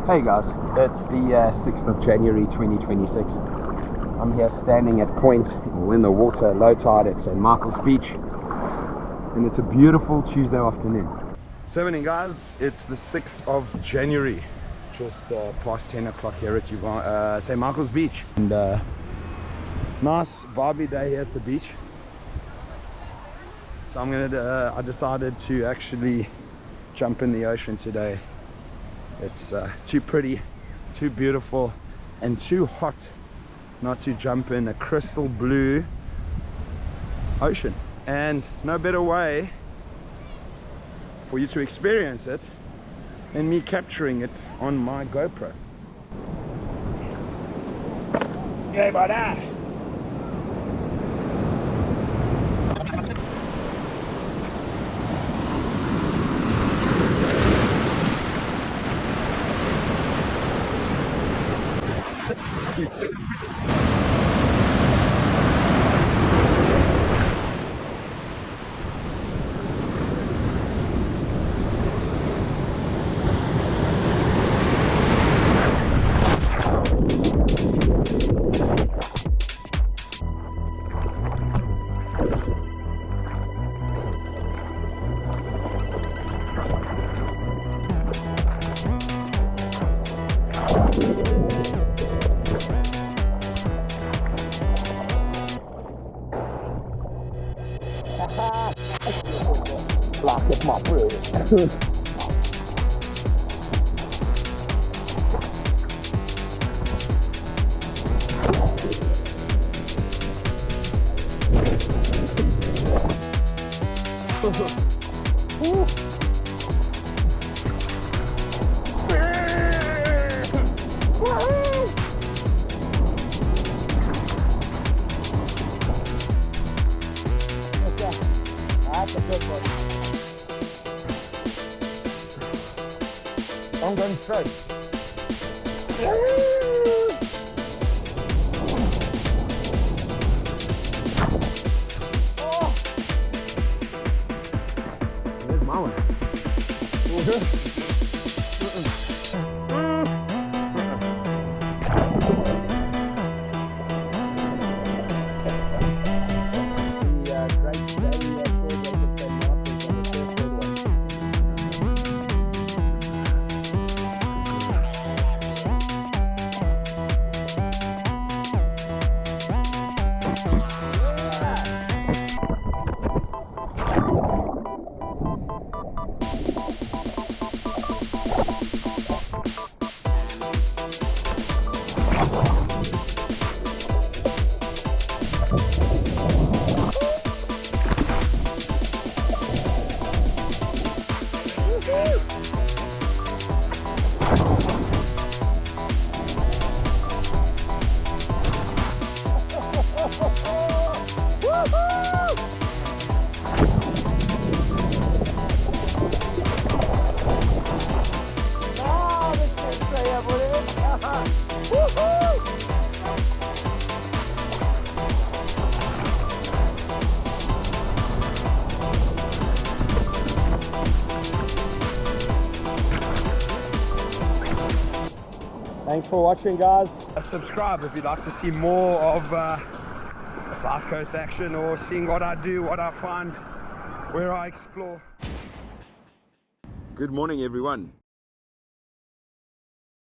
Hey guys, it's the 6th of January 2026. I'm here standing at point in the water, low tide at St. Michael's Beach, and it's a beautiful Tuesday afternoon. So evening guys, it's the 6th of January, just past 10 o'clock here at St. Michael's Beach, and nice vibey day here at the beach. So I decided to actually jump in the ocean today. It's too pretty, too beautiful, and too hot not to jump in a crystal blue ocean. And no better way for you to experience it than me capturing it on my GoPro. Yeah, brother! Lock it up, really. That's a good one. I'm going straight. Oh. There's my one. Thanks for watching, guys. Subscribe if you'd like to see more of South Coast action, or seeing what I do, what I find, where I explore. Good morning, everyone.